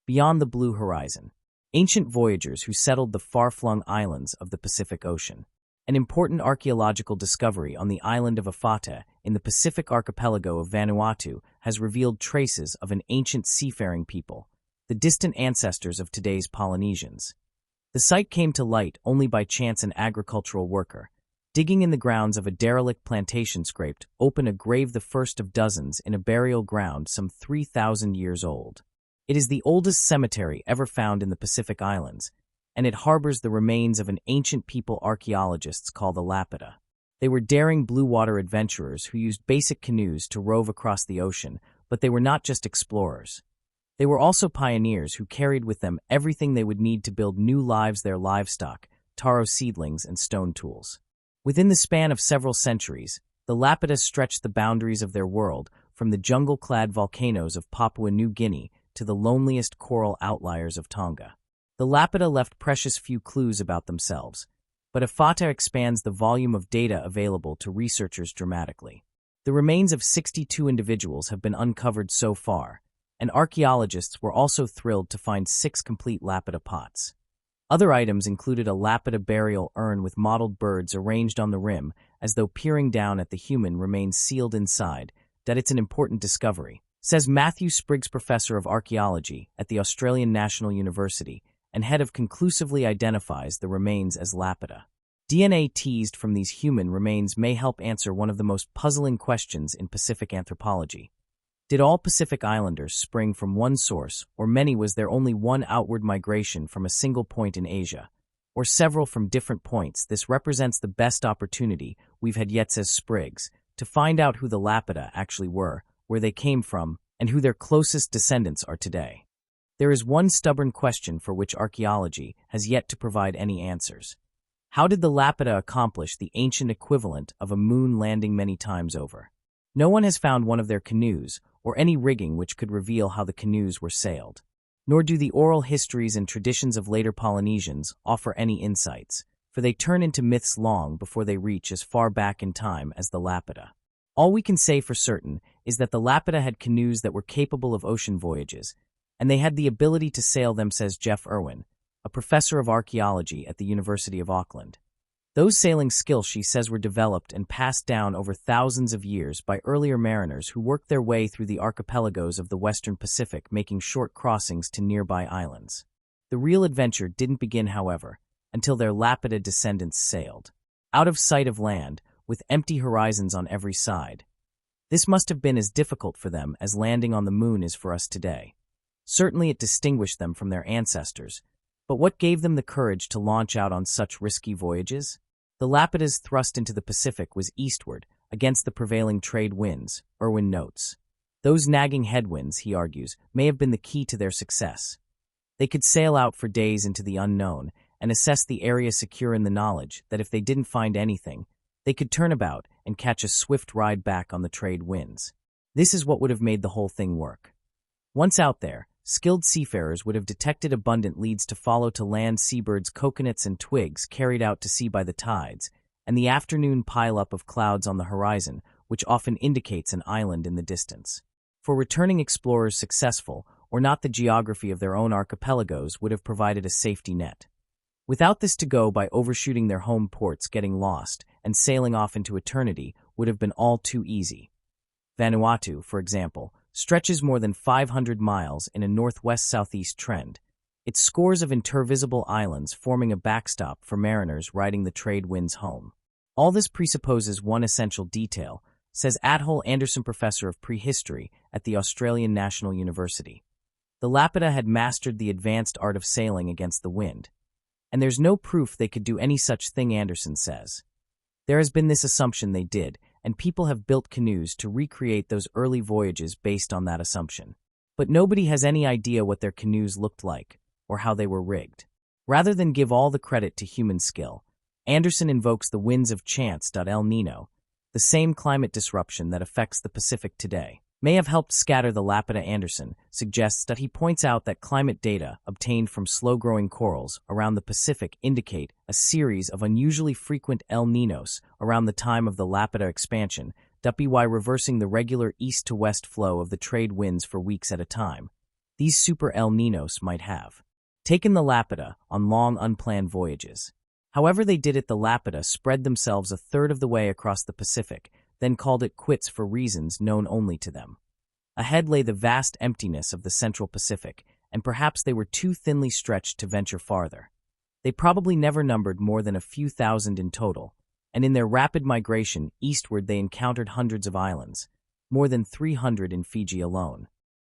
beyond the blue horizon. Ancient voyagers who settled the far-flung islands of the Pacific Ocean. An important archaeological discovery on the island of Afata in the Pacific archipelago of Vanuatu has revealed traces of an ancient seafaring people, the distant ancestors of today's Polynesians. The site came to light only by chance. An agricultural worker, digging in the grounds of a derelict plantation, scraped open a grave, the first of dozens in a burial ground some 3,000 years old. It is the oldest cemetery ever found in the Pacific Islands, and it harbors the remains of an ancient people archaeologists call the Lapita. They were daring blue water adventurers who used basic canoes to rove across the ocean, but they were not just explorers. They were also pioneers who carried with them everything they would need to build new lives: their livestock, taro seedlings, and stone tools. Within the span of several centuries, the Lapita stretched the boundaries of their world, from the jungle-clad volcanoes of Papua New Guinea to the loneliest coral outliers of Tonga. The Lapita left precious few clues about themselves, but Afata expands the volume of data available to researchers dramatically. The remains of 62 individuals have been uncovered so far, and archaeologists were also thrilled to find 6 complete Lapita pots. Other items included a Lapita burial urn with mottled birds arranged on the rim as though peering down at the human remains sealed inside. That it's an important discovery, says Matthew Spriggs, professor of archaeology at the Australian National University and head of conclusively identifies the remains as Lapita. DNA teased from these human remains may help answer one of the most puzzling questions in Pacific anthropology. Did all Pacific Islanders spring from one source, or many? Was there only one outward migration from a single point in Asia, or several from different points? This represents the best opportunity we've had yet, says Spriggs, to find out who the Lapita actually were, where they came from, and who their closest descendants are today. There is one stubborn question for which archaeology has yet to provide any answers. How did the Lapita accomplish the ancient equivalent of a moon landing many times over? No one has found one of their canoes, or any rigging which could reveal how the canoes were sailed. Nor do the oral histories and traditions of later Polynesians offer any insights, for they turn into myths long before they reach as far back in time as the Lapita. All we can say for certain is that the Lapita had canoes that were capable of ocean voyages, and they had the ability to sail them, says Jeff Irwin, a professor of archaeology at the University of Auckland. Those sailing skills, she says, were developed and passed down over thousands of years by earlier mariners who worked their way through the archipelagos of the Western Pacific, making short crossings to nearby islands. The real adventure didn't begin, however, until their Lapita descendants sailed out of sight of land, with empty horizons on every side. This must have been as difficult for them as landing on the moon is for us today. Certainly it distinguished them from their ancestors, but what gave them the courage to launch out on such risky voyages? The Lapita's thrust into the Pacific was eastward, against the prevailing trade winds, Irwin notes. Those nagging headwinds, he argues, may have been the key to their success. They could sail out for days into the unknown and assess the area, secure in the knowledge that if they didn't find anything, they could turn about and catch a swift ride back on the trade winds. This is what would have made the whole thing work. Once out there, skilled seafarers would have detected abundant leads to follow to land: seabirds, coconuts, and twigs carried out to sea by the tides, and the afternoon pile-up of clouds on the horizon, which often indicates an island in the distance. For returning explorers, successful or not, the geography of their own archipelagos would have provided a safety net. Without this to go by, overshooting their home ports, getting lost, and sailing off into eternity would have been all too easy. Vanuatu, for example, stretches more than 500 miles in a northwest-southeast trend, its scores of intervisible islands forming a backstop for mariners riding the trade winds home. All this presupposes one essential detail, says Athol Anderson, professor of prehistory at the Australian National University. The Lapita had mastered the advanced art of sailing against the wind, and there's no proof they could do any such thing, Anderson says. There has been this assumption they did, and people have built canoes to recreate those early voyages based on that assumption. But nobody has any idea what their canoes looked like, or how they were rigged. Rather than give all the credit to human skill, Anderson invokes the winds of chance. El Nino, the same climate disruption that affects the Pacific today, may have helped scatter the Lapita. Anderson suggests that he points out that climate data obtained from slow-growing corals around the Pacific indicate a series of unusually frequent El Ninos around the time of the Lapita expansion, reversing the regular east-to-west flow of the trade winds for weeks at a time. these super El Ninos might have taken the Lapita on long unplanned voyages. However they did it, the Lapita spread themselves a third of the way across the Pacific, then called it quits for reasons known only to them. Ahead lay the vast emptiness of the Central Pacific, and perhaps they were too thinly stretched to venture farther. They probably never numbered more than a few thousand in total, and in their rapid migration eastward they encountered hundreds of islands, more than 300 in Fiji alone.